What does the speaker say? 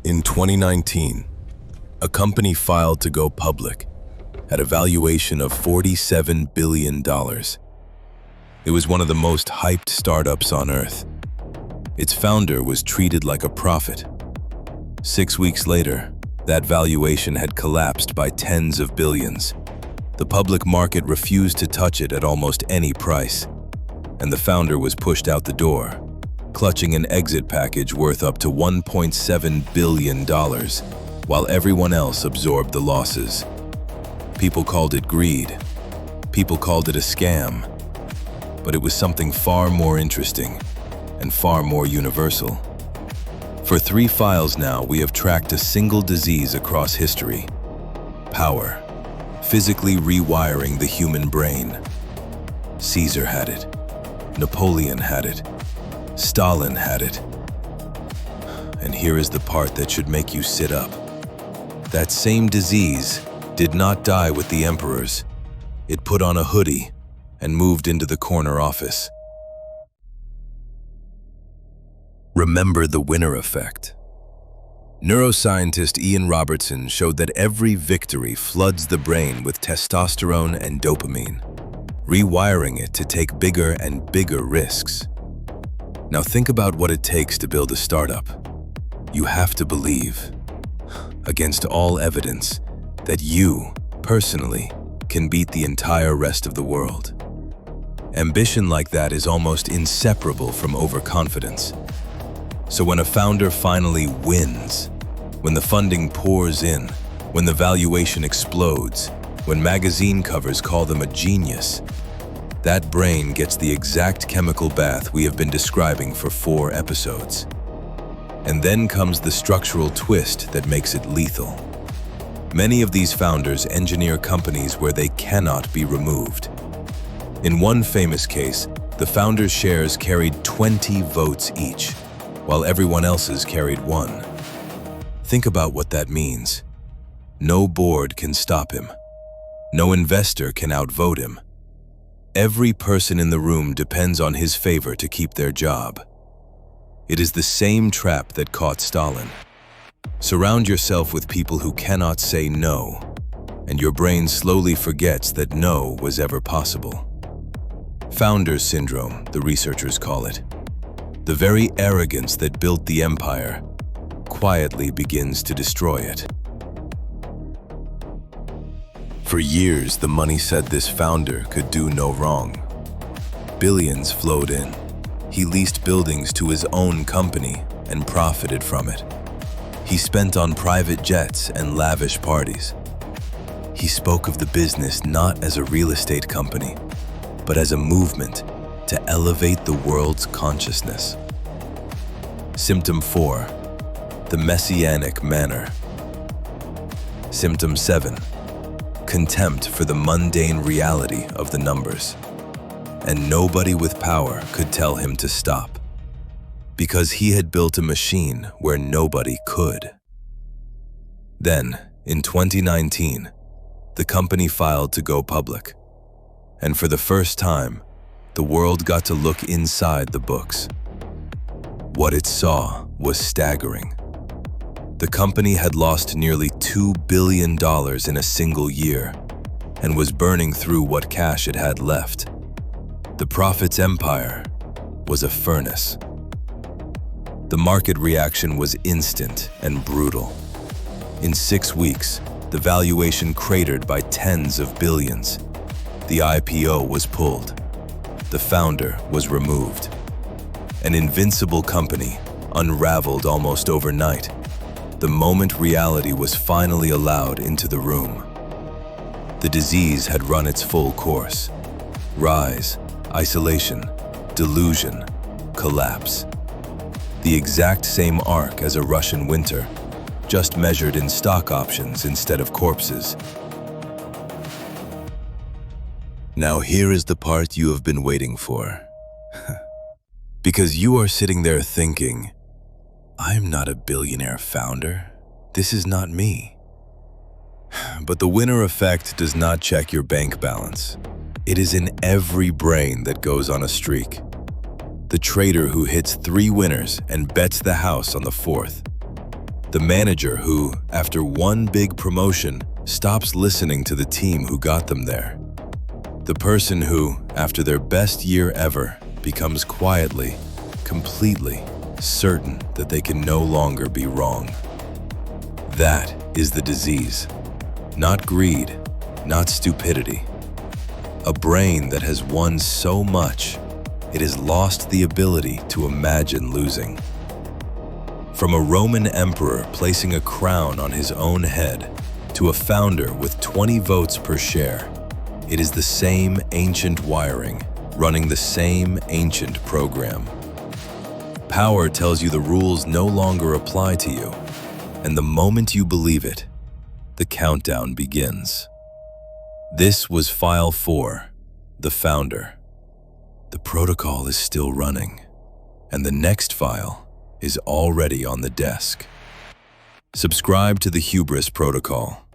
In 2019, a company filed to go public at a valuation of $47 billion. It was one of the most hyped startups on Earth. Its founder was treated like a prophet. 6 weeks later, that valuation had collapsed by tens of billions. The public market refused to touch it at almost any price, and the founder was pushed out the door, clutching an exit package worth up to $1.7 billion, while everyone else absorbed the losses. People called it greed. People called it a scam. But it was something far more interesting and far more universal. For 3 files now, we have tracked a single disease across history: power, physically rewiring the human brain. Caesar had it. Napoleon had it. Stalin had it. And here is the part that should make you sit up. That same disease did not die with the emperors. It put on a hoodie and moved into the corner office. Remember the winner effect. Neuroscientist Ian Robertson showed that every victory floods the brain with testosterone and dopamine, rewiring it to take bigger and bigger risks. Now think about what it takes to build a startup. You have to believe, against all evidence, that you, personally, can beat the entire rest of the world. Ambition like that is almost inseparable from overconfidence. So when a founder finally wins, when the funding pours in, when the valuation explodes, when magazine covers call them a genius, that brain gets the exact chemical bath we have been describing for 4 episodes. And then comes the structural twist that makes it lethal. Many of these founders engineer companies where they cannot be removed. In one famous case, the founder's shares carried 20 votes each, while everyone else's carried 1. Think about what that means. No board can stop him. No investor can outvote him. Every person in the room depends on his favor to keep their job. It is the same trap that caught Stalin. Surround yourself with people who cannot say no, and your brain slowly forgets that no was ever possible. Founder's syndrome, the researchers call it. The very arrogance that built the empire quietly begins to destroy it. For years, the money said this founder could do no wrong. Billions flowed in. He leased buildings to his own company and profited from it. He spent on private jets and lavish parties. He spoke of the business not as a real estate company, but as a movement to elevate the world's consciousness. Symptom 4, the messianic manner. Symptom 7, contempt for the mundane reality of the numbers. And nobody with power could tell him to stop, because he had built a machine where nobody could. Then, in 2019, the company filed to go public. And for the first time, the world got to look inside the books. What it saw was staggering. The company had lost nearly $2 billion in a single year and was burning through what cash it had left. The profits empire was a furnace. The market reaction was instant and brutal. In 6 weeks, the valuation cratered by tens of billions. The IPO was pulled. The founder was removed. An invincible company unraveled almost overnight, the moment reality was finally allowed into the room. The disease had run its full course. Rise, isolation, delusion, collapse. The exact same arc as a Russian winter, just measured in stock options instead of corpses. Now here is the part you have been waiting for. Because you are sitting there thinking, I'm not a billionaire founder. This is not me. But the winner effect does not check your bank balance. It is in every brain that goes on a streak. The trader who hits 3 winners and bets the house on the 4th. The manager who, after one big promotion, stops listening to the team who got them there. The person who, after their best year ever, becomes quietly, completely certain that they can no longer be wrong. That is the disease. Not greed, not stupidity. A brain that has won so much, it has lost the ability to imagine losing. From a Roman emperor placing a crown on his own head to a founder with 20 votes per share, it is the same ancient wiring, running the same ancient program. Power tells you the rules no longer apply to you, and the moment you believe it, the countdown begins. This was File 4, the founder. The protocol is still running, and the next file is already on the desk. Subscribe to the Hubris Protocol.